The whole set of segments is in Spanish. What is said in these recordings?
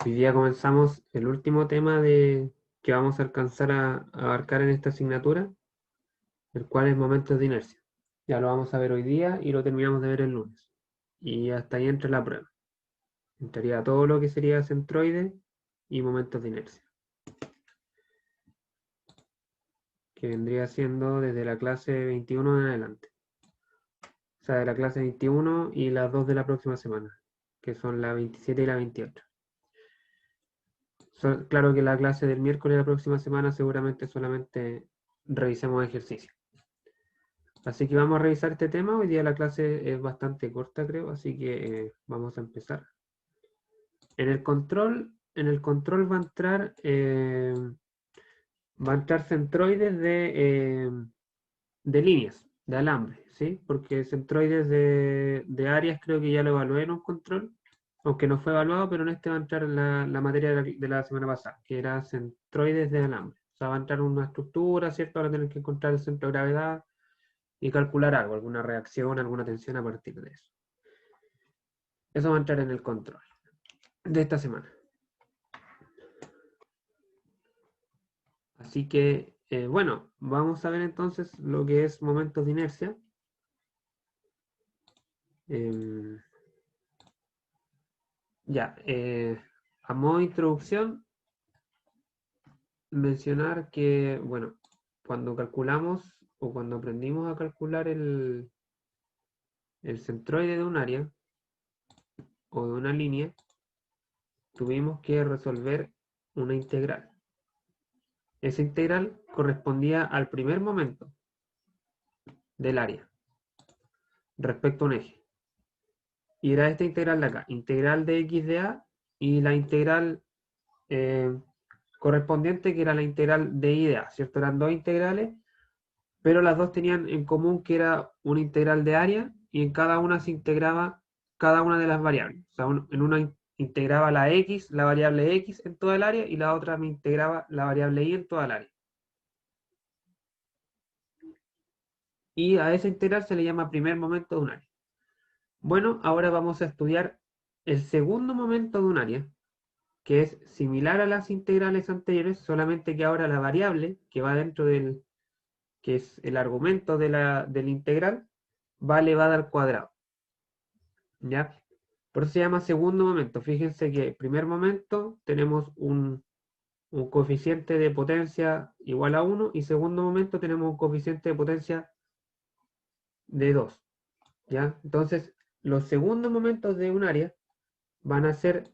Hoy día comenzamos el último tema que vamos a alcanzar a abarcar en esta asignatura, el cual es momentos de inercia. Ya lo vamos a ver hoy día y lo terminamos de ver el lunes. Y hasta ahí entra la prueba. Entraría todo lo que sería centroide y momentos de inercia, que vendría siendo desde la clase 21 en adelante. O sea, de la clase 21 y las dos de la próxima semana, que son la 27 y la 28. Claro que la clase del miércoles de la próxima semana seguramente solamente revisemos ejercicios. Así que vamos a revisar este tema. Hoy día la clase es bastante corta, creo, así que vamos a empezar. En el control va a entrar centroides de líneas, de alambre, ¿sí? Porque centroides de áreas creo que ya lo evalué en un control, aunque no fue evaluado, pero en este va a entrar la materia de la semana pasada, que era centroides de alambre. O sea, va a entrar una estructura, ¿cierto? Ahora tener que encontrar el centro de gravedad y calcular algo, alguna reacción, alguna tensión a partir de eso. Eso va a entrar en el control de esta semana. Así que, bueno, vamos a ver entonces lo que es momentos de inercia. Eh, ya, a modo de introducción, mencionar que, bueno, cuando calculamos o cuando aprendimos a calcular el centroide de un área o de una línea, tuvimos que resolver una integral. Esa integral correspondía al primer momento del área respecto a un eje. Y era esta integral de acá, integral de x de a y la integral eh, correspondiente que era la integral de y de a, ¿cierto? Eran dos integrales, pero las dos tenían en común que era una integral de área y en cada una se integraba cada una de las variables. O sea, en una integraba la x, la variable x en toda el área y la otra me integraba la variable y en toda el área. Y a esa integral se le llama primer momento de un área. Bueno, ahora vamos a estudiar el segundo momento de un área, que es similar a las integrales anteriores, solamente que ahora la variable que va dentro que es el argumento del integral, va elevada al cuadrado. ¿Ya? Por eso se llama segundo momento. Fíjense que primer momento tenemos un coeficiente de potencia igual a 1 y segundo momento tenemos un coeficiente de potencia de 2. ¿Ya? Entonces, los segundos momentos de un área van a ser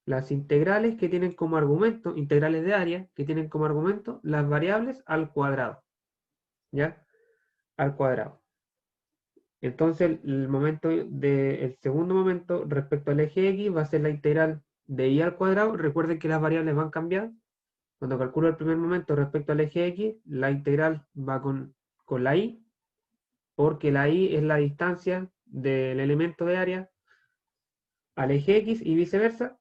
las integrales que tienen como argumento, integrales de área, que tienen como argumento las variables al cuadrado, ¿ya? Al cuadrado. Entonces, el segundo momento respecto al eje X va a ser la integral de y al cuadrado. Recuerden que las variables van cambiando. Cuando calculo el primer momento respecto al eje X, la integral va con la y, porque la y es la distancia del elemento de área al eje X y viceversa.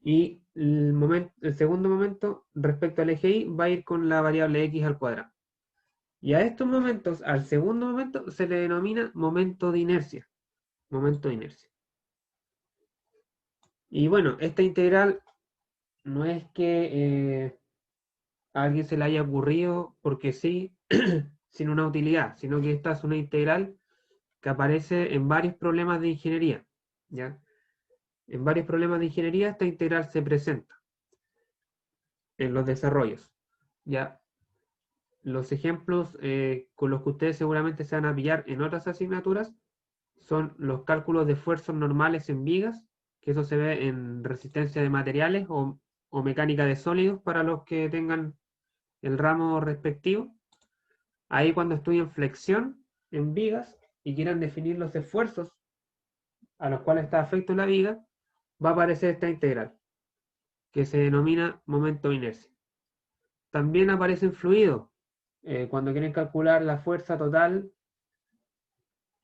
Y el segundo momento respecto al eje y va a ir con la variable x al cuadrado. Y a estos momentos, al segundo momento, se le denomina momento de inercia. Momento de inercia. Y bueno, esta integral no es que a alguien se le haya ocurrido porque sí, sin una utilidad, sino que esta es una integral que aparece en varios problemas de ingeniería. ¿Ya? En varios problemas de ingeniería esta integral se presenta en los desarrollos. ¿Ya? Los ejemplos con los que ustedes seguramente se van a pillar en otras asignaturas son los cálculos de esfuerzos normales en vigas, que eso se ve en resistencia de materiales o mecánica de sólidos para los que tengan el ramo respectivo. Ahí cuando estudien flexión en vigas y quieran definir los esfuerzos a los cuales está afecto la viga, va a aparecer esta integral, que se denomina momento de inercia. También aparecen fluidos, cuando quieren calcular la fuerza total.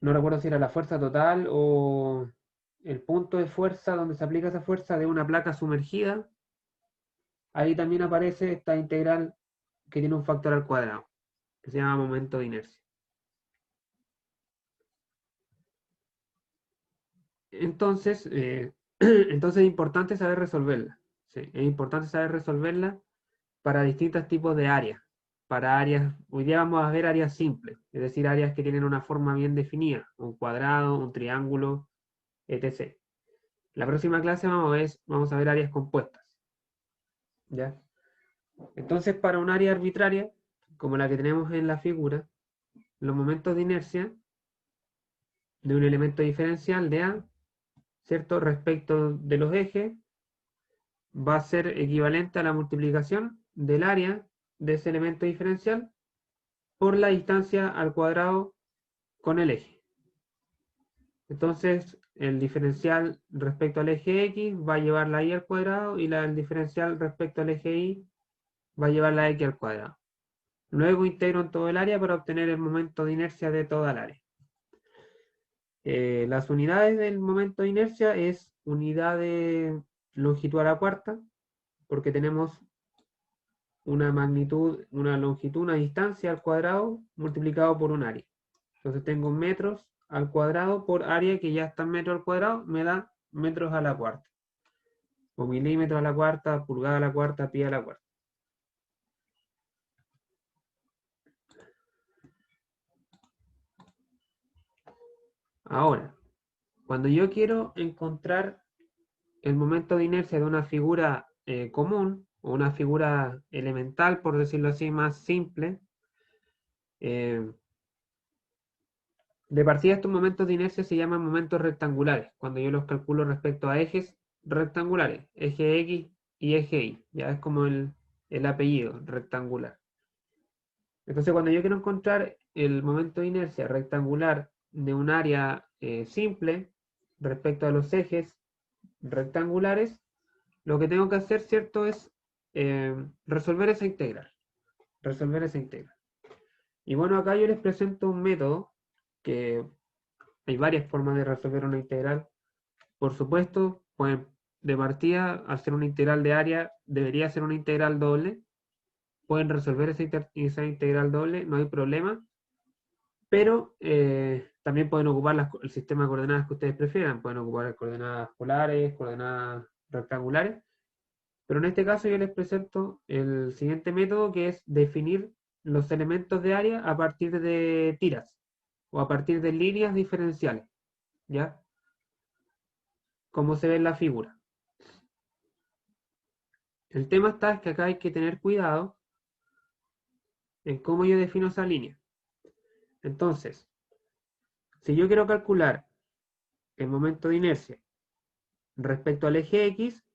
No recuerdo si era la fuerza total o el punto de fuerza donde se aplica esa fuerza de una placa sumergida. Ahí también aparece esta integral que tiene un factor al cuadrado, que se llama momento de inercia. Entonces, Entonces es importante saber resolverla. ¿Sí? Es importante saber resolverla para distintos tipos de áreas. Para áreas, hoy día vamos a ver áreas simples, es decir, áreas que tienen una forma bien definida, un cuadrado, un triángulo, etc. La próxima clase vamos a ver áreas compuestas. ¿Ya? Entonces, para un área arbitraria, como la que tenemos en la figura, los momentos de inercia de un elemento diferencial de A, ¿cierto? Respecto de los ejes, va a ser equivalente a la multiplicación del área de ese elemento diferencial por la distancia al cuadrado con el eje. Entonces, el diferencial respecto al eje X va a llevar la Y al cuadrado y el diferencial respecto al eje Y va a llevar la X al cuadrado. Luego integro en todo el área para obtener el momento de inercia de toda el área. Las unidades del momento de inercia es unidad de longitud a la cuarta, porque tenemos una magnitud, una longitud, una distancia al cuadrado multiplicado por un área. Entonces tengo metros al cuadrado por área que ya está en metros al cuadrado, me da metros a la cuarta. O milímetros a la cuarta, pulgada a la cuarta, pie a la cuarta. Ahora, cuando yo quiero encontrar el momento de inercia de una figura común, o una figura elemental, por decirlo así, más simple, de partida estos momentos de inercia se llaman momentos rectangulares, cuando yo los calculo respecto a ejes rectangulares, eje X y eje Y, ya es como el apellido, rectangular. Entonces, cuando yo quiero encontrar el momento de inercia rectangular de un área simple respecto a los ejes rectangulares, lo que tengo que hacer, ¿cierto?, es resolver esa integral. Resolver esa integral. Y bueno, acá yo les presento un método que hay varias formas de resolver una integral. Por supuesto, pueden de partida, hacer una integral de área, debería ser una integral doble. Pueden resolver esa integral doble, no hay problema. Pero también pueden ocupar el sistema de coordenadas que ustedes prefieran. Pueden ocupar coordenadas polares, coordenadas rectangulares. Pero en este caso yo les presento el siguiente método, que es definir los elementos de área a partir de tiras o a partir de líneas diferenciales, ¿ya? Como se ve en la figura. El tema está es que acá hay que tener cuidado en cómo yo defino esa línea. Entonces, si yo quiero calcular el momento de inercia respecto al eje X,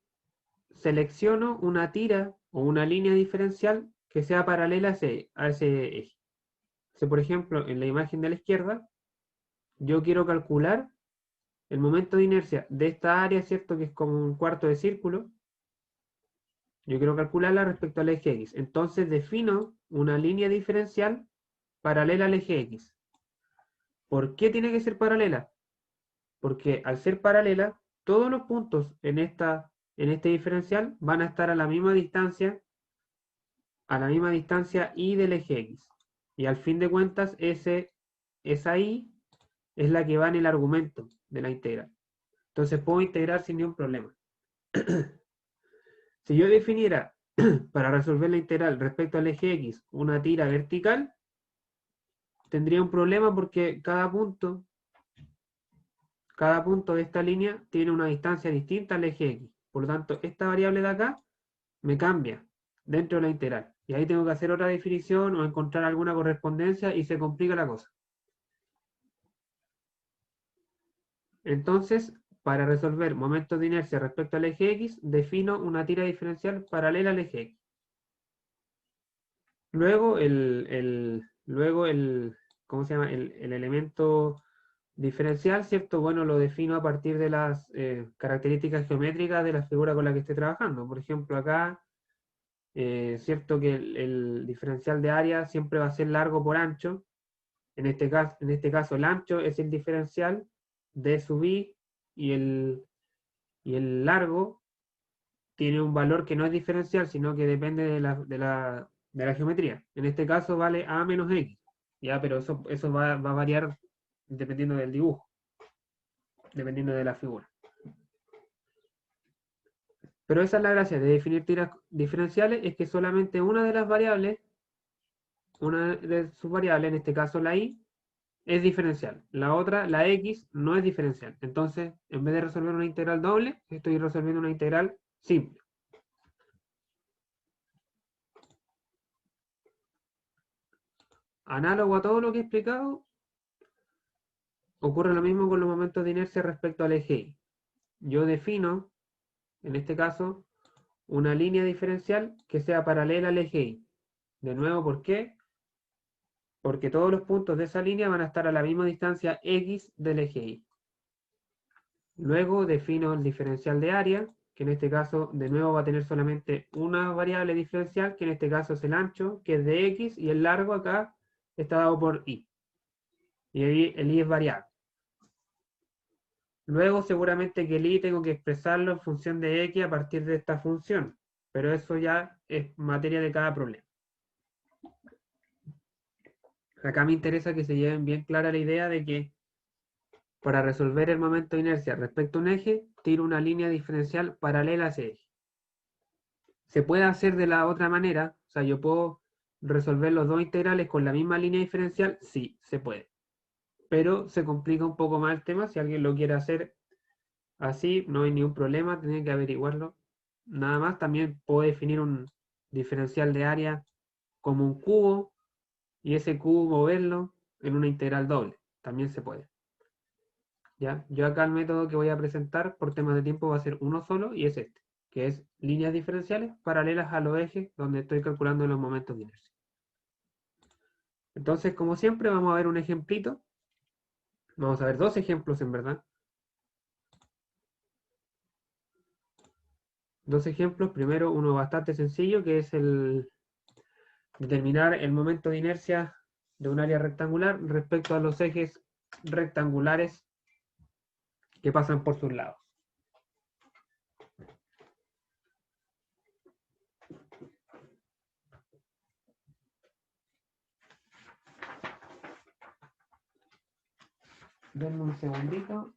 selecciono una tira o una línea diferencial que sea paralela a ese eje. Si, por ejemplo, en la imagen de la izquierda, yo quiero calcular el momento de inercia de esta área, ¿cierto? Que es como un cuarto de círculo. Yo quiero calcularla respecto al eje X. Entonces defino una línea diferencial paralela al eje X. ¿Por qué tiene que ser paralela? Porque al ser paralela, todos los puntos en este diferencial van a estar a la misma distancia y del eje X. Y al fin de cuentas, esa Y es la que va en el argumento de la integral. Entonces puedo integrar sin ningún problema. Si yo definiera para resolver la integral respecto al eje X una tira vertical, tendría un problema porque cada punto de esta línea tiene una distancia distinta al eje X. Por lo tanto, esta variable de acá me cambia dentro de la integral. Y ahí tengo que hacer otra definición o encontrar alguna correspondencia y se complica la cosa. Entonces, para resolver momentos de inercia respecto al eje X, defino una tira diferencial paralela al eje X. Luego ¿cómo se llama? El elemento diferencial, ¿cierto? Bueno, lo defino a partir de las características geométricas de la figura con la que esté trabajando. Por ejemplo, acá, ¿cierto? Que el diferencial de área siempre va a ser largo por ancho. En este caso, el ancho es el diferencial de sub i y el largo tiene un valor que no es diferencial, sino que depende de la geometría. En este caso vale a menos x, ¿ya? Pero eso va a variar dependiendo del dibujo, dependiendo de la figura. Pero esa es la gracia de definir tiras diferenciales, es que solamente una de las variables, una de sus variables, en este caso la y, es diferencial. La otra, la x, no es diferencial. Entonces, en vez de resolver una integral doble, estoy resolviendo una integral simple. Análogo a todo lo que he explicado, ocurre lo mismo con los momentos de inercia respecto al eje y. Yo defino, en este caso, una línea diferencial que sea paralela al eje y. De nuevo, ¿por qué? Porque todos los puntos de esa línea van a estar a la misma distancia x del eje y. Luego defino el diferencial de área, que en este caso de nuevo va a tener solamente una variable diferencial, que en este caso es el ancho, que es de x, y el largo acá está dado por y. Y ahí el y es variable. Luego seguramente que el y tengo que expresarlo en función de x a partir de esta función, pero eso ya es materia de cada problema. Acá me interesa que se lleven bien clara la idea de que para resolver el momento de inercia respecto a un eje, tiro una línea diferencial paralela a ese eje. Se puede hacer de la otra manera, o sea, yo puedo resolver los dos integrales con la misma línea diferencial, sí, se puede. Pero se complica un poco más el tema, si alguien lo quiere hacer así, no hay ningún problema, tienen que averiguarlo. Nada más, también puedo definir un diferencial de área como un cubo y ese cubo moverlo en una integral doble, también se puede. ¿Ya? Yo acá el método que voy a presentar por temas de tiempo va a ser uno solo y es este, que es líneas diferenciales paralelas a los ejes donde estoy calculando los momentos de inercia. Entonces, como siempre, vamos a ver un ejemplito. Vamos a ver dos ejemplos en verdad. Dos ejemplos. Primero, uno bastante sencillo, que es el determinar el momento de inercia de un área rectangular respecto a los ejes rectangulares que pasan por sus lados. Denme un segundito.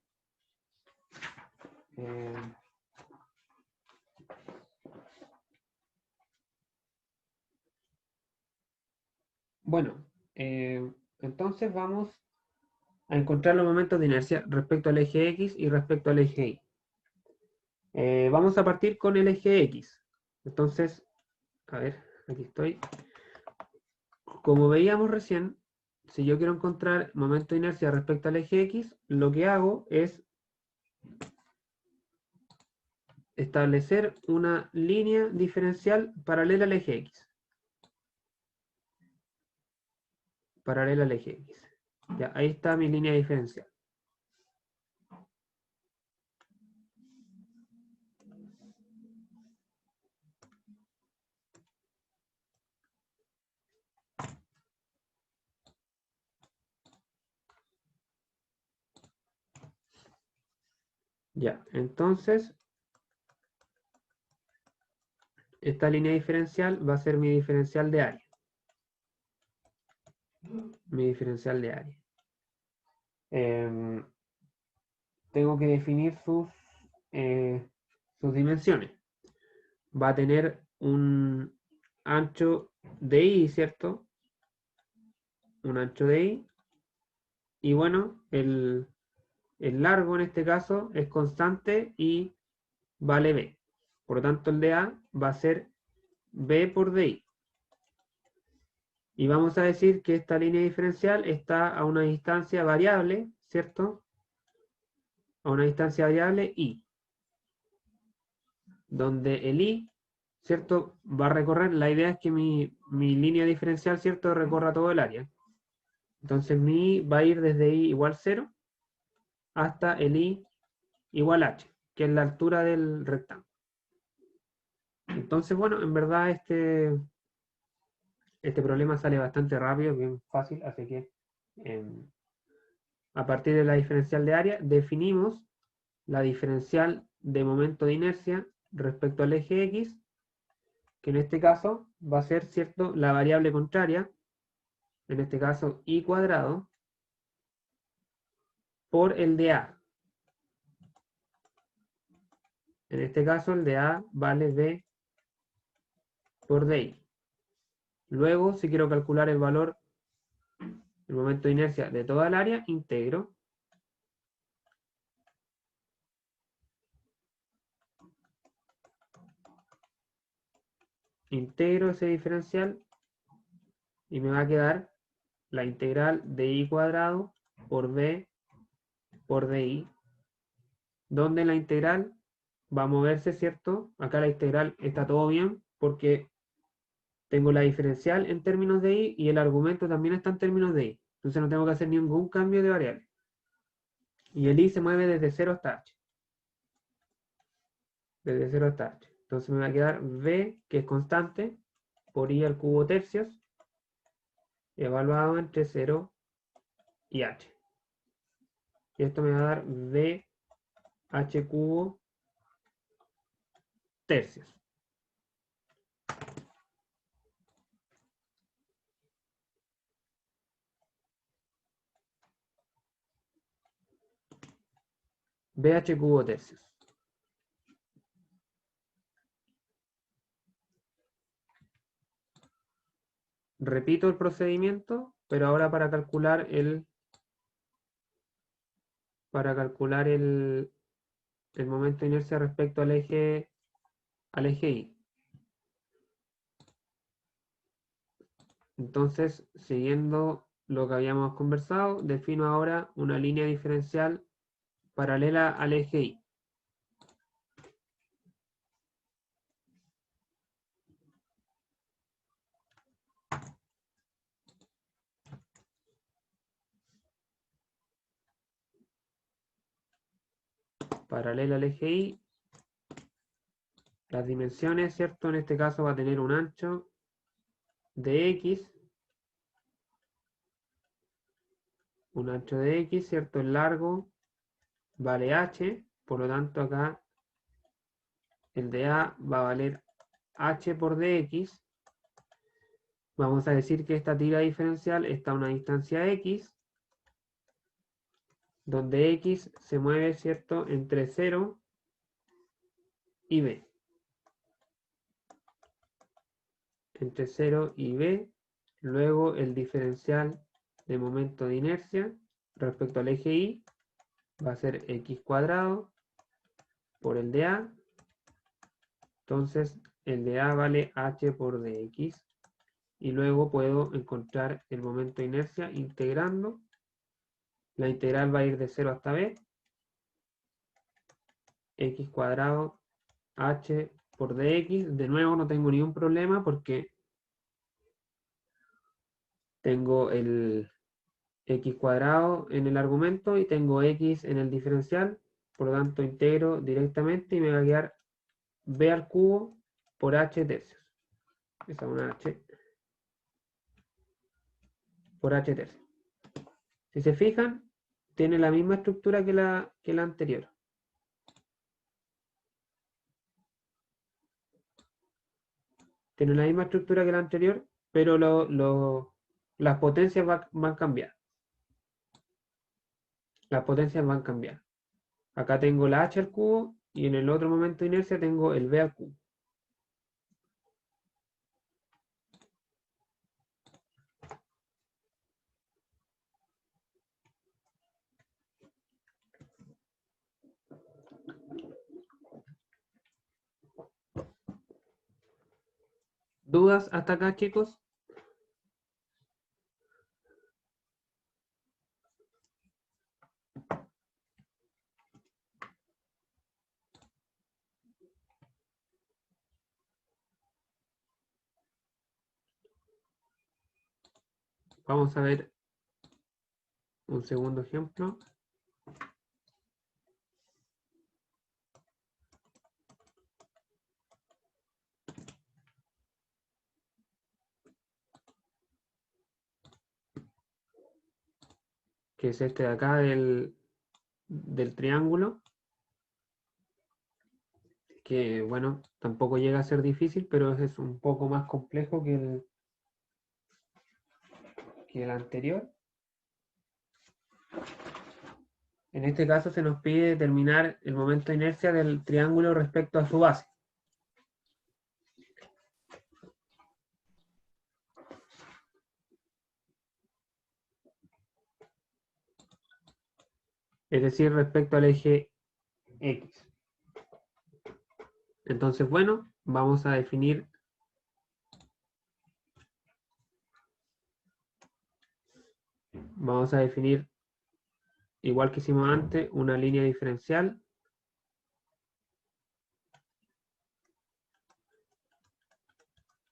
Bueno, entonces vamos a encontrar los momentos de inercia respecto al eje X y respecto al eje Y. Vamos a partir con el eje X. Entonces, a ver, aquí estoy. Como veíamos recién, si yo quiero encontrar momento de inercia respecto al eje X, lo que hago es establecer una línea diferencial paralela al eje X. Paralela al eje X. Ya, ahí está mi línea diferencial. Ya, entonces, esta línea diferencial va a ser mi diferencial de área. Mi diferencial de área. Tengo que definir sus dimensiones. Va a tener un ancho de y, ¿cierto? Un ancho de y. Y bueno, el largo en este caso es constante y vale b. Por lo tanto, el de a va a ser b por di. Y vamos a decir que esta línea diferencial está a una distancia variable, ¿cierto? A una distancia variable y. Donde el i, ¿cierto? Va a recorrer, la idea es que mi línea diferencial, ¿cierto? Recorra todo el área. Entonces mi i va a ir desde i igual 0 hasta el i igual h, que es la altura del rectángulo. Entonces, bueno, en verdad este problema sale bastante rápido, bien fácil, así que a partir de la diferencial de área definimos la diferencial de momento de inercia respecto al eje X, que en este caso va a ser, ¿cierto?, la variable contraria, en este caso i cuadrado, por el de a. En este caso el de A vale B por DI. Luego, si quiero calcular el valor, el momento de inercia de toda el área, integro. Integro ese diferencial y me va a quedar la integral de I cuadrado por B por DI, donde la integral va a moverse, ¿cierto? Acá la integral está todo bien porque tengo la diferencial en términos de I y el argumento también está en términos de I. Entonces no tengo que hacer ningún cambio de variable. Y el I se mueve desde 0 hasta H. Desde 0 hasta H. Entonces me va a quedar V, que es constante, por I al cubo tercios, evaluado entre 0 y H. Y esto me va a dar V H cubo tercios. VH cubo tercios. Repito el procedimiento, pero ahora para calcular el momento de inercia respecto al eje Y. Entonces, siguiendo lo que habíamos conversado, defino ahora una línea diferencial paralela al eje Y. Paralela al eje Y. Las dimensiones, ¿cierto? En este caso va a tener un ancho de X. Un ancho de X, ¿cierto? El largo vale H. Por lo tanto, acá el de A va a valer H por dx. Vamos a decir que esta tira diferencial está a una distancia X, donde X se mueve, ¿cierto?, entre 0 y B. Entre 0 y B. Luego el diferencial de momento de inercia respecto al eje Y va a ser X cuadrado por el de A. Entonces el de A vale H por dx. Y luego puedo encontrar el momento de inercia integrando. La integral va a ir de 0 hasta B. X cuadrado H por dx. De nuevo no tengo ningún problema porque tengo el X cuadrado en el argumento y tengo X en el diferencial. Por lo tanto integro directamente y me va a quedar B al cubo por H tercios. Esa es una H por H tercios. Si se fijan, tiene la misma estructura que la anterior. Tiene la misma estructura que la anterior, pero las potencias van a cambiar. Las potencias van a cambiar. Acá tengo la H al cubo y en el otro momento de inercia tengo el B al cubo. ¿Dudas hasta acá, chicos? Vamos a ver un segundo ejemplo. Que es este de acá del triángulo. Que bueno, tampoco llega a ser difícil, pero es un poco más complejo que el anterior. En este caso se nos pide determinar el momento de inercia del triángulo respecto a su base. Es decir, respecto al eje X. Entonces, bueno, vamos a definir igual que hicimos antes, una línea diferencial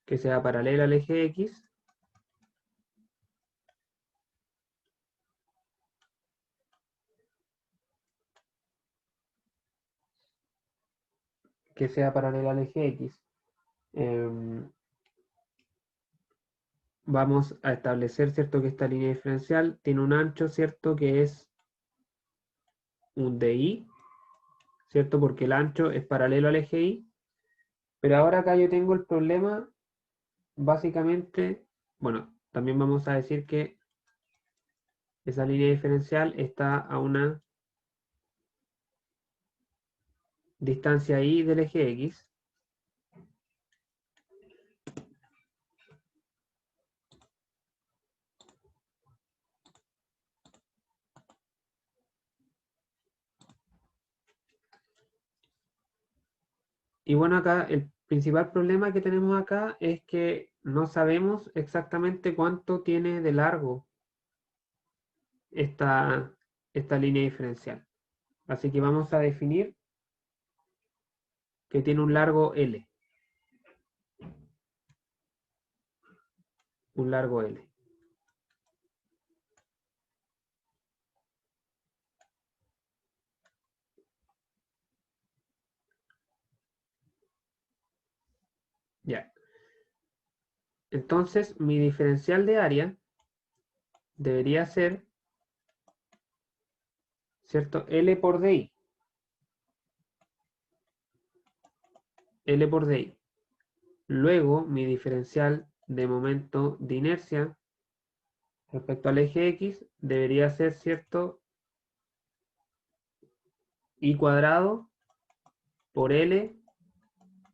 que sea paralela al eje X vamos a establecer, ¿cierto?, que esta línea diferencial tiene un ancho, ¿cierto?, que es un DI, ¿cierto?, porque el ancho es paralelo al eje Y. Pero ahora acá yo tengo el problema, básicamente, bueno, también vamos a decir que esa línea diferencial está a una distancia Y del eje X. Y bueno, acá el principal problema que tenemos acá es que no sabemos exactamente cuánto tiene de largo esta línea diferencial. Así que vamos a definir que tiene un largo L. Un largo L. Ya. Entonces, mi diferencial de área debería ser, ¿cierto?, L por DI. L por DI. Luego, mi diferencial de momento de inercia respecto al eje X debería ser, ¿cierto?, I cuadrado por L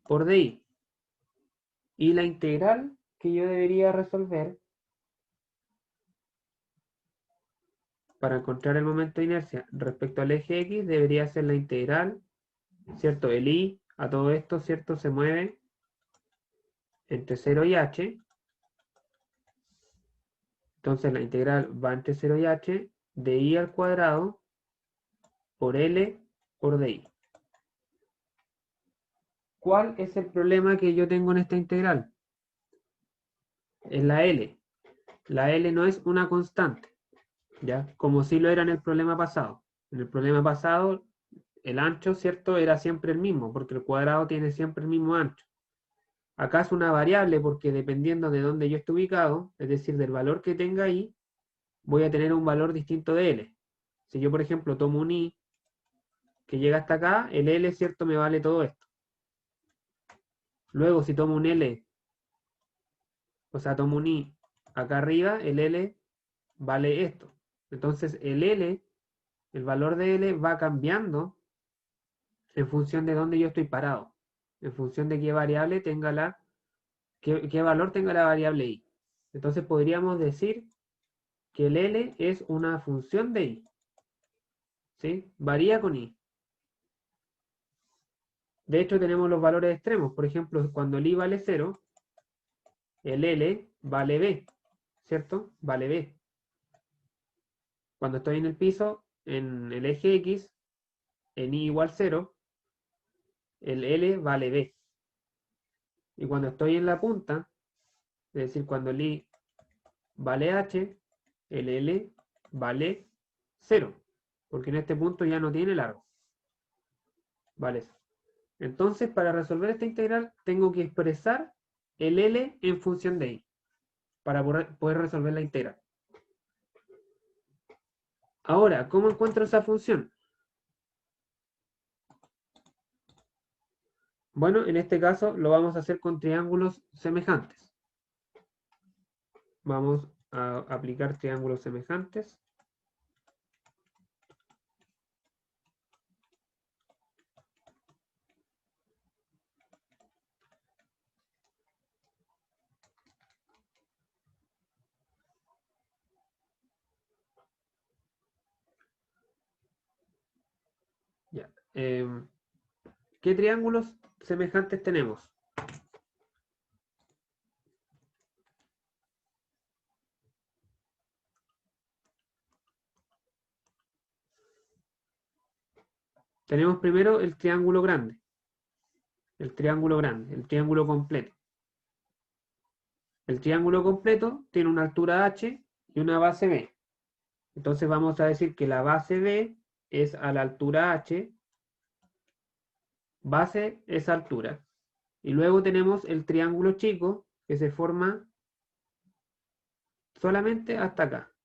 por DI. Y la integral que yo debería resolver para encontrar el momento de inercia respecto al eje X debería ser la integral, ¿cierto? El I a todo esto, ¿cierto?, se mueve entre 0 y h. Entonces la integral va entre 0 y h de I al cuadrado por L por DI. ¿Cuál es el problema que yo tengo en esta integral? Es la L. La L no es una constante, ¿ya? Como si lo era en el problema pasado. En el problema pasado, el ancho, ¿cierto?, era siempre el mismo, porque el cuadrado tiene siempre el mismo ancho. Acá es una variable porque dependiendo de dónde yo esté ubicado, es decir, del valor que tenga ahí, voy a tener un valor distinto de L. Si yo, por ejemplo, tomo un I que llega hasta acá, el L, ¿cierto?, me vale todo esto. Luego, si tomo un L, o sea, tomo un I acá arriba, el L vale esto. Entonces, el L, el valor de L va cambiando en función de dónde yo estoy parado, en función de qué variable tenga qué valor tenga la variable I. Entonces, podríamos decir que el L es una función de I. ¿Sí? Varía con I. De hecho, tenemos los valores extremos. Por ejemplo, cuando el I vale 0, el L vale B, ¿cierto? Vale B. Cuando estoy en el piso, en el eje X, en I igual 0, el L vale B. Y cuando estoy en la punta, es decir, cuando el I vale H, el L vale 0. Porque en este punto ya no tiene largo. Vale eso. Entonces, para resolver esta integral, tengo que expresar el L en función de I, para poder resolver la integral. Ahora, ¿cómo encuentro esa función? Bueno, en este caso lo vamos a hacer con triángulos semejantes. Vamos a aplicar triángulos semejantes. ¿Qué triángulos semejantes tenemos? Tenemos primero el triángulo grande, el triángulo completo. El triángulo completo tiene una altura h y una base b. Entonces vamos a decir que la base b es a la altura h, base es altura. Y luego tenemos el triángulo chico que se forma solamente hasta acá.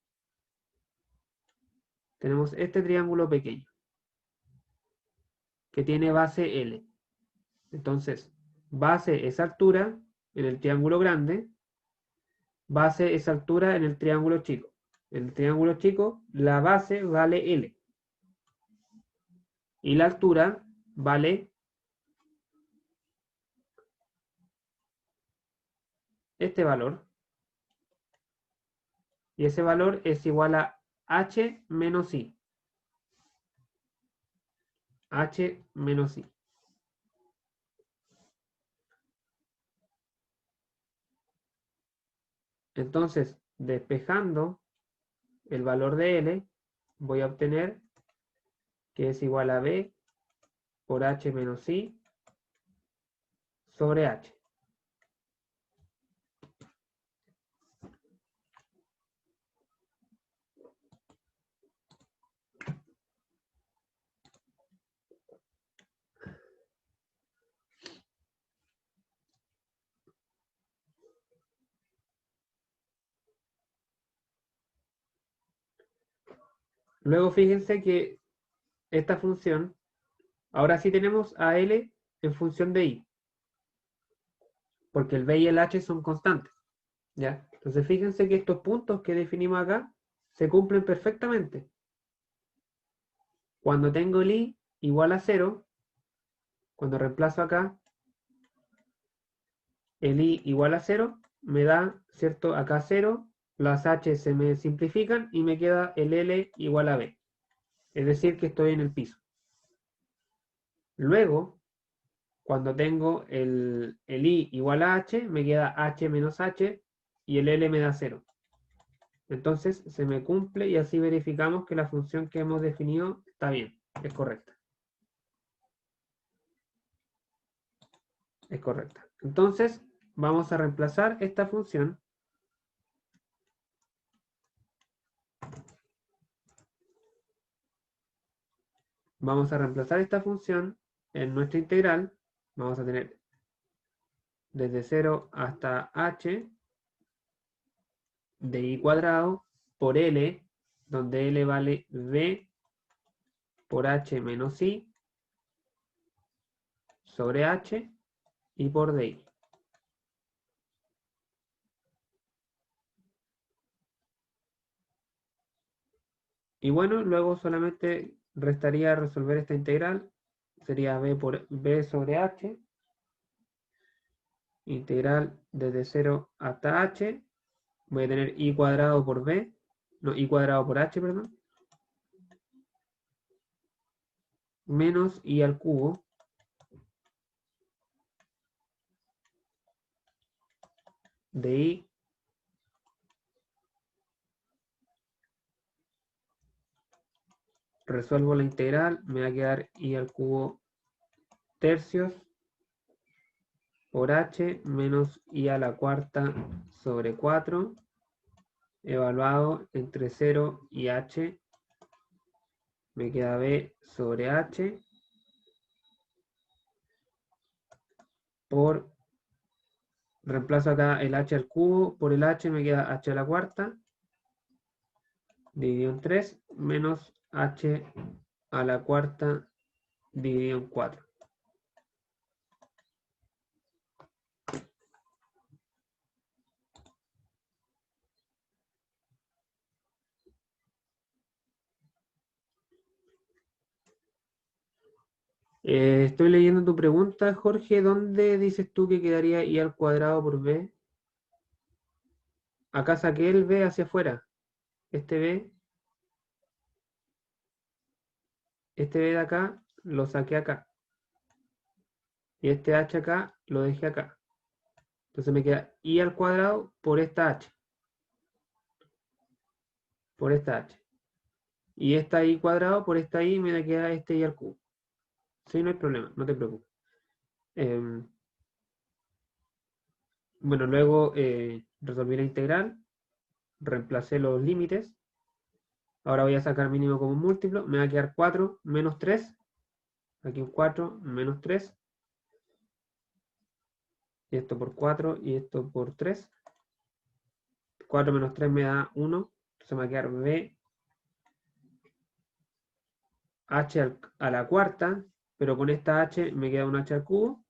Tenemos este triángulo pequeño que tiene base L. Entonces, base es altura en el triángulo grande, base es altura en el triángulo chico. En el triángulo chico, la base vale L y la altura vale este valor. Y ese valor es igual a h menos i. H menos i. Entonces, despejando el valor de L, voy a obtener que es igual a B por H menos I sobre H. Luego fíjense que esta función, ahora sí tenemos a L en función de I, porque el B y el H son constantes. ¿Ya? Entonces fíjense que estos puntos que definimos acá se cumplen perfectamente. Cuando tengo el I igual a 0, cuando reemplazo acá el I igual a 0, me da, ¿cierto? Acá 0, las H se me simplifican y me queda el L igual a B. Es decir, que estoy en el piso. Luego, cuando tengo el I igual a H, me queda H menos H y el L me da 0. Entonces se me cumple y así verificamos que la función que hemos definido está bien, es correcta. Es correcta. Entonces vamos a reemplazar esta función. Vamos a reemplazar esta función en nuestra integral. Vamos a tener desde 0 hasta h de i cuadrado por L, donde L vale b por h menos i sobre h y por di. Y bueno, luego solamente restaría resolver esta integral. Sería b por b sobre h. Integral desde 0 hasta h. Voy a tener i cuadrado por b. No, i cuadrado por h, perdón. Menos i al cubo de i resuelvo la integral, me va a quedar i al cubo tercios por h menos i a la cuarta sobre 4 evaluado entre 0 y h, me queda b sobre h por, reemplazo acá el h al cubo, por el h me queda h a la cuarta dividido en 3 menos h a la cuarta dividido en 4. Estoy leyendo tu pregunta, Jorge. ¿Dónde dices tú que quedaría i al cuadrado por b? Acá saqué el b hacia afuera. Este b de acá lo saqué acá. Y este h acá lo dejé acá. Entonces me queda i al cuadrado por esta h. Por esta h. Y esta i cuadrado por esta i me queda este i al cubo. Sí, no hay problema, no te preocupes. Bueno, luego resolví la integral, reemplacé los límites. Ahora voy a sacar mínimo como múltiplo. Me va a quedar 4 menos 3. Aquí un 4 menos 3. Y esto por 4 y esto por 3. 4 menos 3 me da 1. Entonces me va a quedar b h a la cuarta. Pero con esta h me queda un h al cubo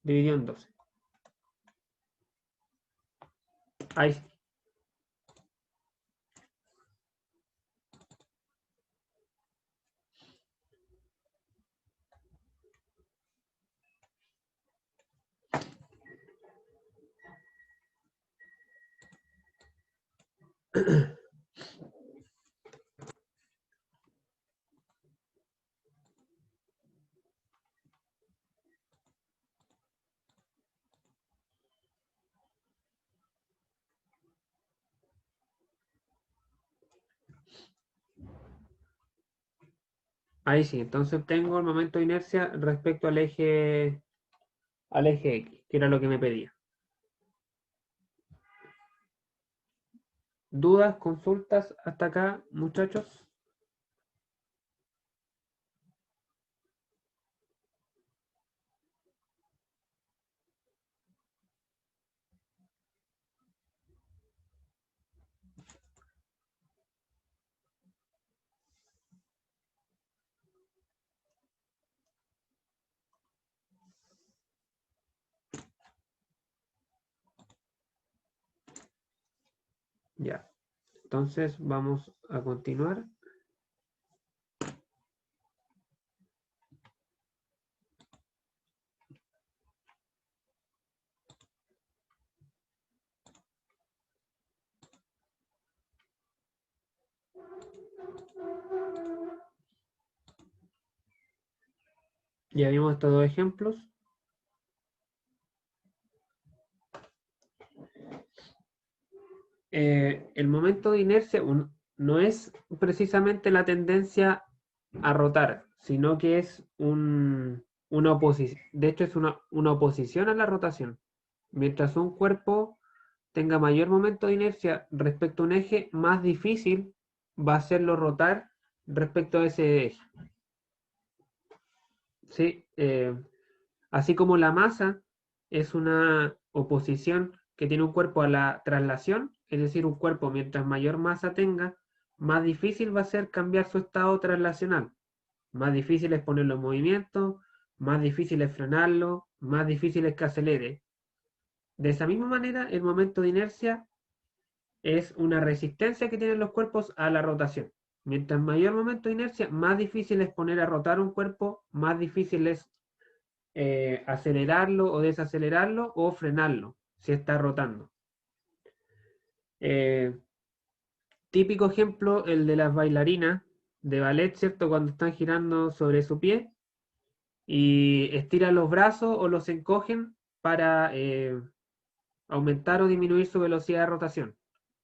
dividido en 12. Ahí sí. Ahí sí, entonces tengo el momento de inercia respecto al eje X, que era lo que me pedía. ¿Dudas, consultas hasta acá, muchachos? Ya. Entonces vamos a continuar. Ya vimos estos dos ejemplos. El momento de inercia no es precisamente la tendencia a rotar, sino que es una oposición. De hecho, es una oposición a la rotación. Mientras un cuerpo tenga mayor momento de inercia respecto a un eje, más difícil va a hacerlo rotar respecto a ese eje. ¿Sí? Así como la masa es una oposición que tiene un cuerpo a la traslación, es decir, un cuerpo mientras mayor masa tenga, más difícil va a ser cambiar su estado traslacional. Más difícil es ponerlo en movimiento, más difícil es frenarlo, más difícil es que acelere. De esa misma manera, el momento de inercia es una resistencia que tienen los cuerpos a la rotación. Mientras mayor momento de inercia, más difícil es poner a rotar un cuerpo, más difícil es acelerarlo o desacelerarlo o frenarlo si está rotando. Eh, Típico ejemplo, el de las bailarinas de ballet, ¿cierto? Cuando están girando sobre su pie y estiran los brazos o los encogen para aumentar o disminuir su velocidad de rotación.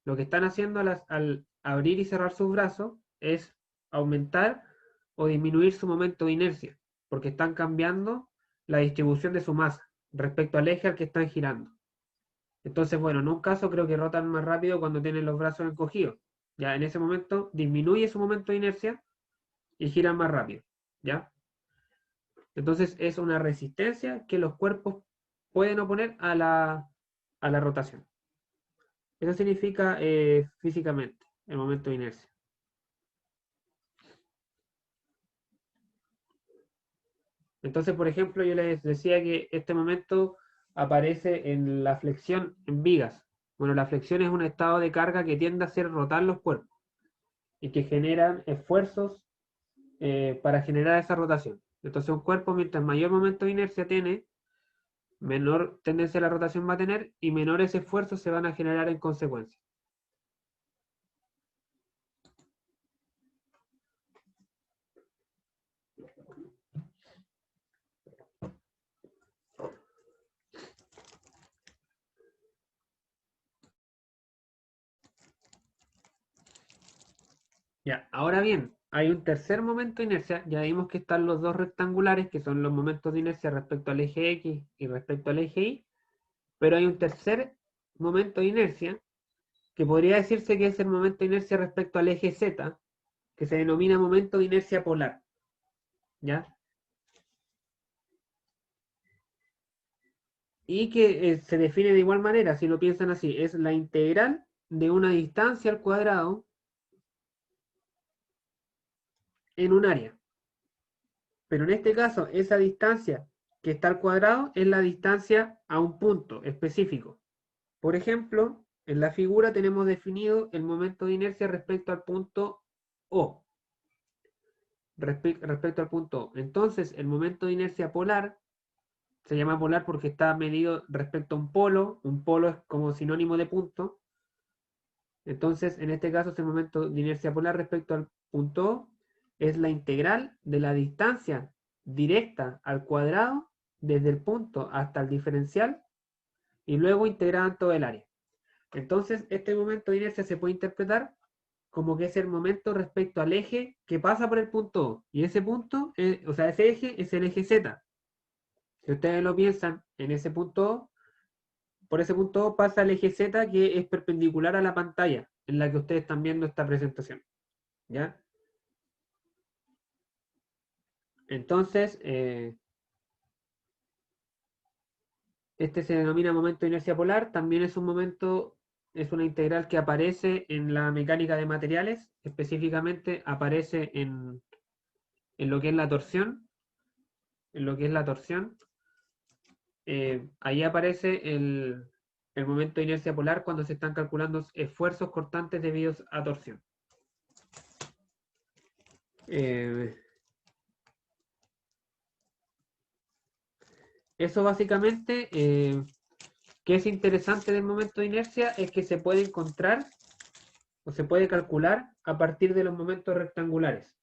Lo que están haciendo al abrir y cerrar sus brazos es aumentar o disminuir su momento de inercia, porque están cambiando la distribución de su masa respecto al eje al que están girando. Entonces, bueno, en un caso creo que rotan más rápido cuando tienen los brazos encogidos. Ya en ese momento disminuye su momento de inercia y giran más rápido. ¿Ya? Entonces es una resistencia que los cuerpos pueden oponer a la rotación. Eso significa físicamente el momento de inercia. Entonces, por ejemplo, yo les decía que este momento aparece en la flexión en vigas. Bueno, la flexión es un estado de carga que tiende a hacer rotar los cuerpos y que generan esfuerzos para generar esa rotación. Entonces, un cuerpo, mientras mayor momento de inercia tiene, menor tendencia a la rotación va a tener y menores esfuerzos se van a generar en consecuencia. Ya, ahora bien, hay un tercer momento de inercia. Ya vimos que están los dos rectangulares, que son los momentos de inercia respecto al eje X y respecto al eje Y, pero hay un tercer momento de inercia, que podría decirse que es el momento de inercia respecto al eje Z, que se denomina momento de inercia polar. ¿Ya? Y que se define de igual manera, si lo piensan así, es la integral de una distancia al cuadrado en un área. Pero en este caso, esa distancia que está al cuadrado es la distancia a un punto específico. Por ejemplo, en la figura tenemos definido el momento de inercia respecto al punto O. Respecto al punto O. Entonces, el momento de inercia polar se llama polar porque está medido respecto a un polo. Un polo es como sinónimo de punto. Entonces, en este caso, el momento de inercia polar respecto al punto O es la integral de la distancia directa al cuadrado desde el punto hasta el diferencial y luego integrada en todo el área. Entonces, este momento de inercia se puede interpretar como que es el momento respecto al eje que pasa por el punto O. Y ese punto, o sea, ese eje es el eje Z. Si ustedes lo piensan en ese punto O, por ese punto O pasa el eje Z que es perpendicular a la pantalla en la que ustedes están viendo esta presentación. ¿Ya? Entonces, este se denomina momento de inercia polar, también es un momento, es una integral que aparece en la mecánica de materiales, específicamente aparece en lo que es la torsión, en lo que es la torsión. Ahí aparece el momento de inercia polar cuando se están calculando esfuerzos cortantes debidos a torsión. Eh, Eso básicamente, que es interesante del momento de inercia, es que se puede encontrar o se puede calcular a partir de los momentos rectangulares.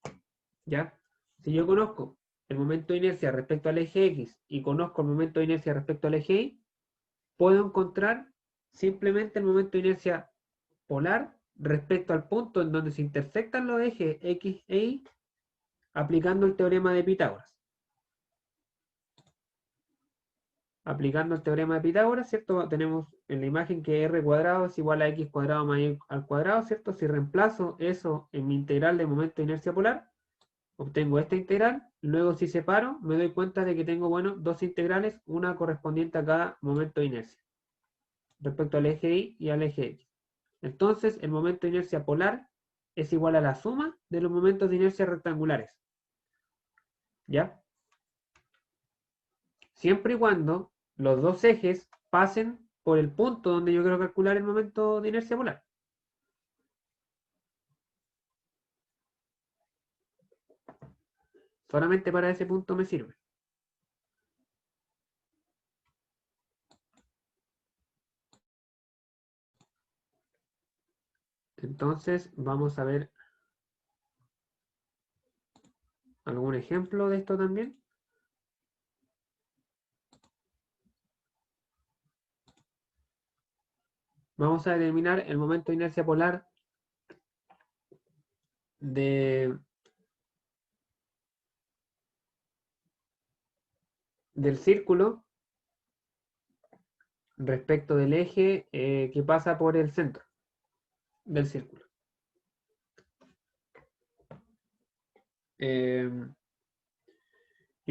¿Ya? Si yo conozco el momento de inercia respecto al eje X y conozco el momento de inercia respecto al eje Y, puedo encontrar simplemente el momento de inercia polar respecto al punto en donde se intersectan los ejes X e Y aplicando el teorema de Pitágoras. Aplicando el teorema de Pitágoras, ¿cierto? Tenemos en la imagen que r cuadrado es igual a x cuadrado más y al cuadrado, ¿cierto? Si reemplazo eso en mi integral de momento de inercia polar, obtengo esta integral. Luego, si separo, me doy cuenta de que tengo, bueno, dos integrales, una correspondiente a cada momento de inercia, respecto al eje Y y al eje X. Entonces, el momento de inercia polar es igual a la suma de los momentos de inercia rectangulares. ¿Ya? Siempre y cuando los dos ejes pasen por el punto donde yo quiero calcular el momento de inercia polar. Solamente para ese punto me sirve. Entonces, vamos a ver algún ejemplo de esto también. Vamos a determinar el momento de inercia polar del círculo respecto del eje que pasa por el centro del círculo. Y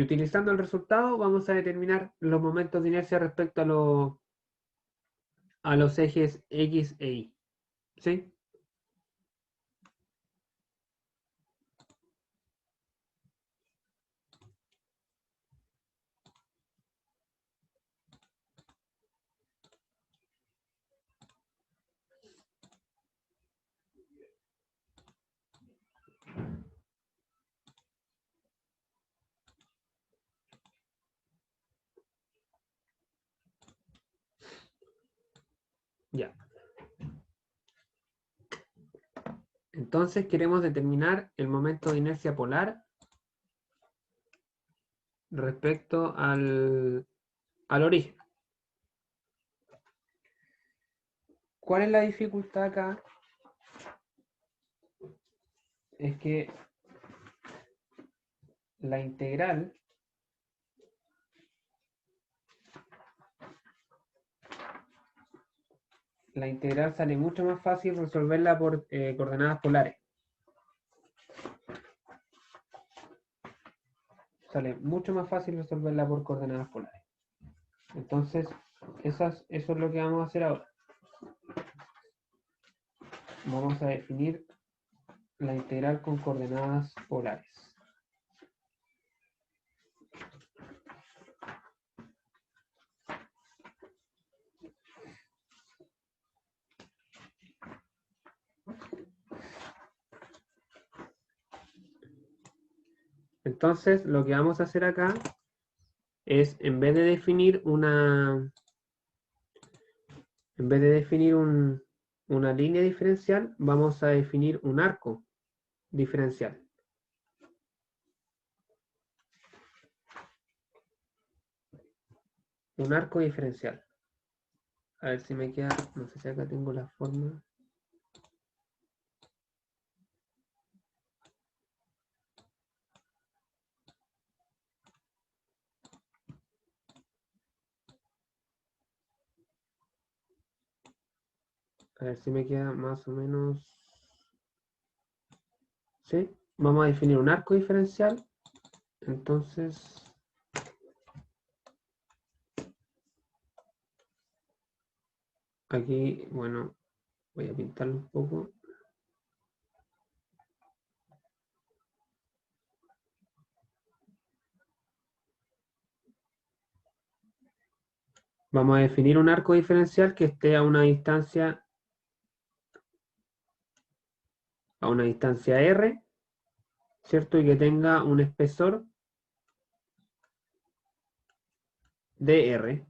utilizando el resultado vamos a determinar los momentos de inercia respecto a los ejes X e Y. ¿Sí? Ya. Entonces queremos determinar el momento de inercia polar respecto al origen. ¿Cuál es la dificultad acá? es que la integral sale mucho más fácil resolverla por coordenadas polares. Sale mucho más fácil resolverla por coordenadas polares. Entonces, eso es lo que vamos a hacer ahora. Vamos a definir la integral con coordenadas polares. Entonces, lo que vamos a hacer acá es, en vez de definir una línea diferencial, vamos a definir un arco diferencial. Un arco diferencial. A ver si me queda, no sé si acá tengo la forma. A ver si me queda más o menos. ¿Sí? Vamos a definir un arco diferencial. Entonces, aquí, bueno, voy a pintarlo un poco. Vamos a definir un arco diferencial que esté a una distancia R, ¿cierto? Y que tenga un espesor dr.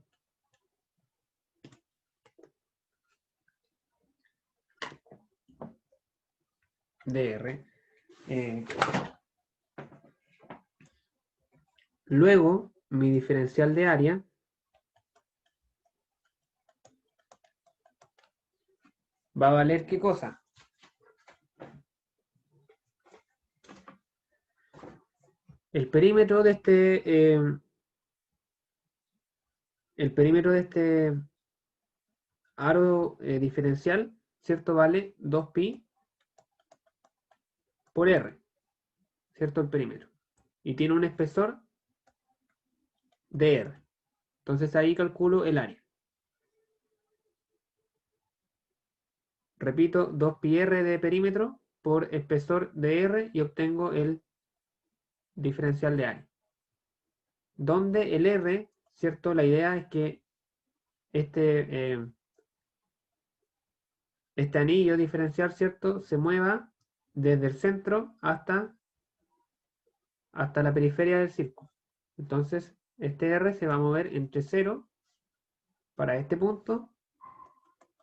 Luego, mi diferencial de área va a valer ¿qué cosa? El perímetro de este aro diferencial, ¿cierto? Vale 2pi por r, ¿cierto? El perímetro. Y tiene un espesor de r. Entonces ahí calculo el área. Repito, 2πr de perímetro por espesor de r y obtengo el diferencial de área. Donde el r, ¿cierto? La idea es que este anillo diferencial, ¿cierto? Se mueva desde el centro hasta la periferia del círculo. Entonces, este R se va a mover entre 0 para este punto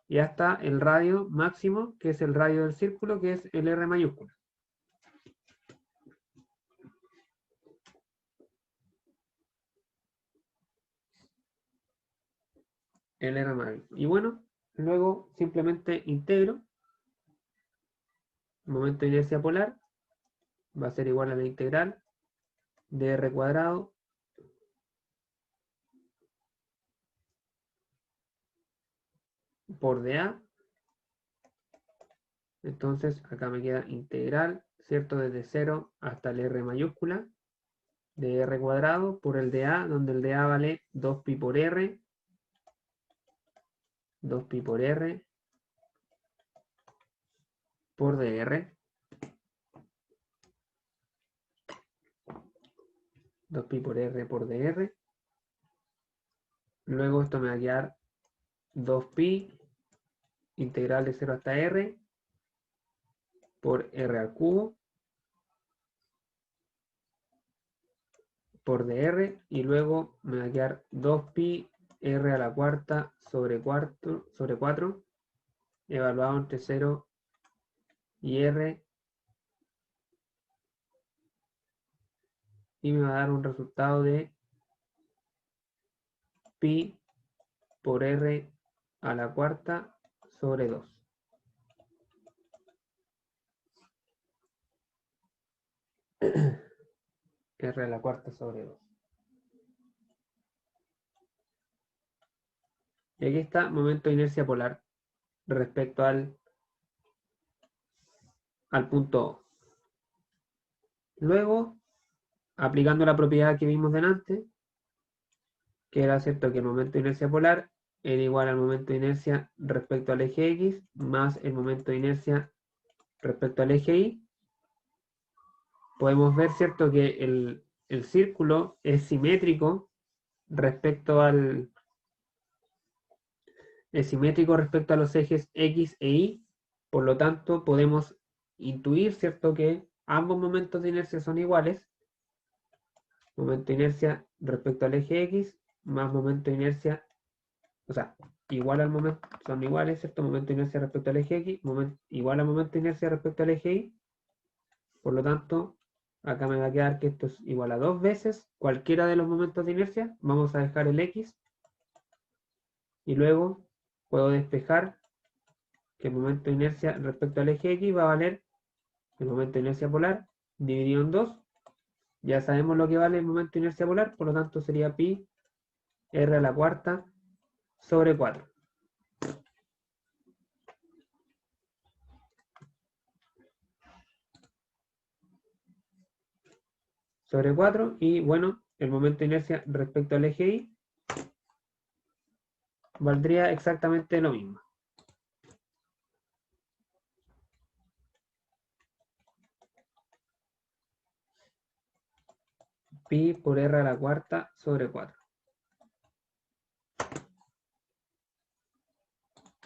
y hasta el radio máximo, que es el radio del círculo, que es el R mayúscula. El R mayúscula. Y bueno, luego simplemente integro. El momento de inercia polar va a ser igual a la integral de R cuadrado por dA. Entonces acá me queda integral, ¿cierto? Desde 0 hasta el R mayúscula de R cuadrado por el dA, donde el dA vale 2pi por R, 2pi por R por dr. 2pi por R por dr. Luego esto me va a quedar 2pi integral de 0 hasta R por R al cubo por dr, y luego me va a quedar 2pi R a la cuarta sobre 4 evaluado entre 0 y R, y me va a dar un resultado de pi por R a la cuarta sobre 2. R a la cuarta sobre 2. Y aquí está momento de inercia polar respecto al punto O. Luego, aplicando la propiedad que vimos delante, que era cierto que el momento de inercia polar era igual al momento de inercia respecto al eje X más el momento de inercia respecto al eje Y, podemos ver, cierto, que el círculo es simétrico respecto a los ejes X e Y, por lo tanto podemos intuir, cierto, que ambos momentos de inercia son iguales, momento de inercia respecto al eje X más momento de inercia, o sea, igual al momento, son iguales, ¿cierto? Momento de inercia respecto al eje X, igual al momento de inercia respecto al eje Y, por lo tanto, acá me va a quedar que esto es igual a 2 veces cualquiera de los momentos de inercia, vamos a dejar el X, y luego puedo despejar que el momento de inercia respecto al eje X va a valer el momento de inercia polar dividido en 2, ya sabemos lo que vale el momento de inercia polar, por lo tanto sería pi r a la cuarta sobre 4. Sobre 4, y bueno, el momento de inercia respecto al eje Y valdría exactamente lo mismo. Pi por r a la cuarta sobre 4.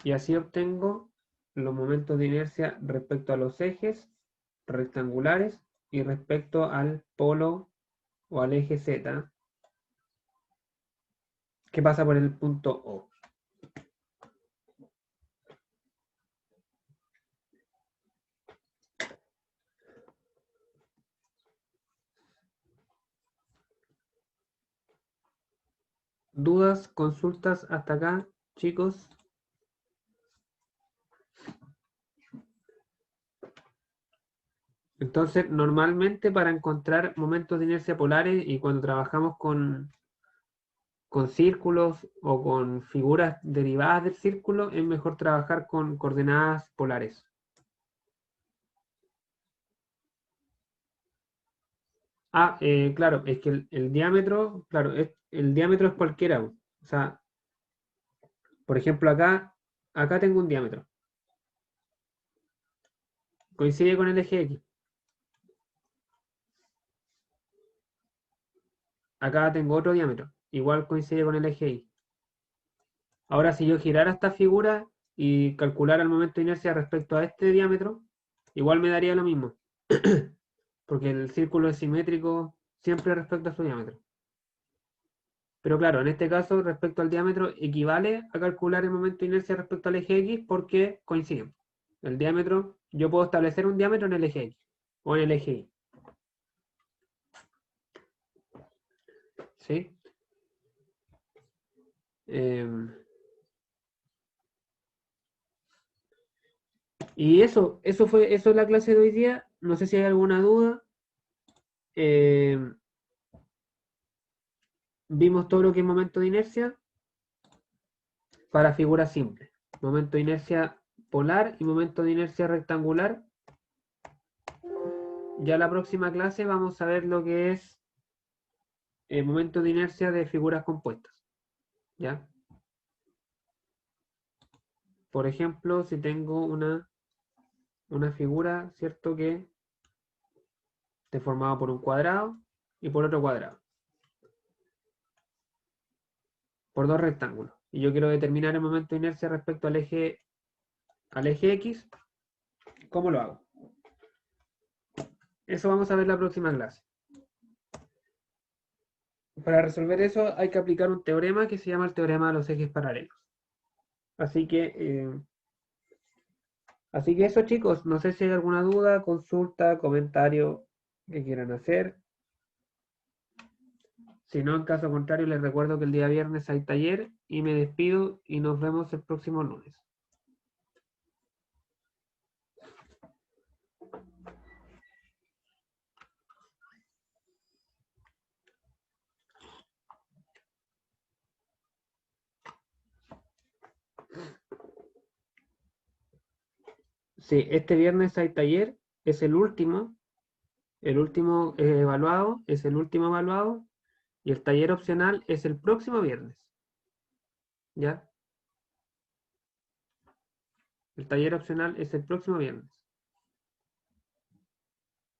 Y así obtengo los momentos de inercia respecto a los ejes rectangulares y respecto al polo o al eje Z que pasa por el punto O. ¿Dudas, consultas hasta acá, chicos? Entonces, normalmente para encontrar momentos de inercia polares y cuando trabajamos con círculos o con figuras derivadas del círculo, es mejor trabajar con coordenadas polares. Claro, es que el diámetro, claro, el diámetro es cualquiera. O sea, por ejemplo, acá tengo un diámetro. Coincide con el eje X. Acá tengo otro diámetro. Igual coincide con el eje Y. Ahora, si yo girara esta figura y calculara el momento de inercia respecto a este diámetro, igual me daría lo mismo. Porque el círculo es simétrico siempre respecto a su diámetro. Pero claro, en este caso, respecto al diámetro, equivale a calcular el momento de inercia respecto al eje X porque coinciden. El diámetro, yo puedo establecer un diámetro en el eje X o en el eje Y. ¿Sí? Y eso es la clase de hoy día. No sé si hay alguna duda. Vimos todo lo que es momento de inercia para figuras simples. Momento de inercia polar y momento de inercia rectangular. Ya la próxima clase vamos a ver lo que es el momento de inercia de figuras compuestas. ¿Ya? Por ejemplo, si tengo una figura, ¿cierto? Que esté formada por un cuadrado y por otro cuadrado. Por dos rectángulos. Y yo quiero determinar el momento de inercia respecto al eje X. ¿Cómo lo hago? Eso vamos a ver la próxima clase. Para resolver eso hay que aplicar un teorema que se llama el teorema de los ejes paralelos. Así que, eso, chicos, no sé si hay alguna duda, consulta, comentario que quieran hacer. Si no, en caso contrario, les recuerdo que el día viernes hay taller y me despido y nos vemos el próximo lunes. Sí, este viernes hay taller, es el último evaluado, es el último evaluado, y el taller opcional es el próximo viernes. ¿Ya? El taller opcional es el próximo viernes.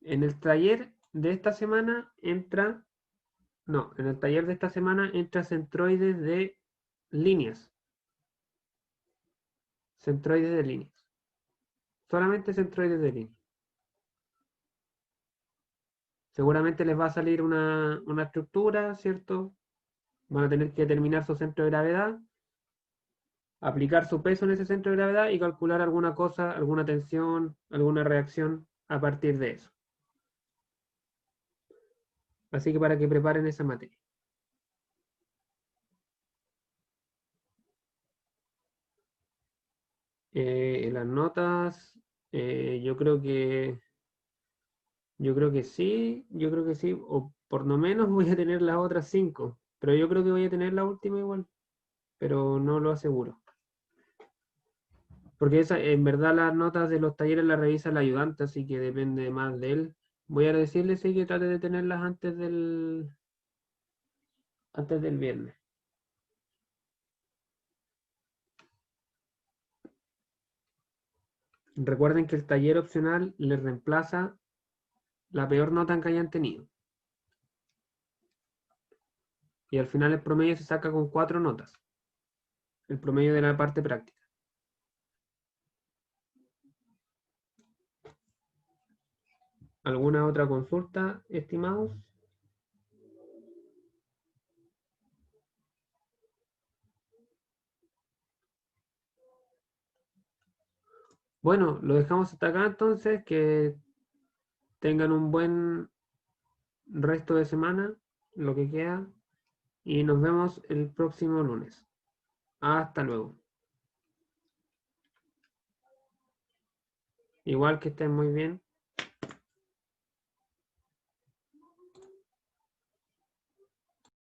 En el taller de esta semana entra, no, en el taller de esta semana entra centroides de líneas. Centroides de líneas. Solamente centroides de líneas. Seguramente les va a salir una estructura, ¿cierto? Van a tener que determinar su centro de gravedad, aplicar su peso en ese centro de gravedad y calcular alguna cosa, alguna tensión, alguna reacción a partir de eso. Así que para que preparen esa materia. Las notas, yo creo que sí, yo creo que sí, o por lo menos voy a tener las otras 5, pero yo creo que voy a tener la última igual, pero no lo aseguro. Porque en verdad las notas de los talleres las revisa el ayudante, así que depende más de él. Voy a decirle sí que trate de tenerlas antes del viernes. Recuerden que el taller opcional les reemplaza la peor nota que hayan tenido. Y al final el promedio se saca con 4 notas. El promedio de la parte práctica. ¿Alguna otra consulta, estimados? Bueno, lo dejamos hasta acá entonces. Que tengan un buen resto de semana, lo que queda. Y nos vemos el próximo lunes. Hasta luego. Igual que estén muy bien.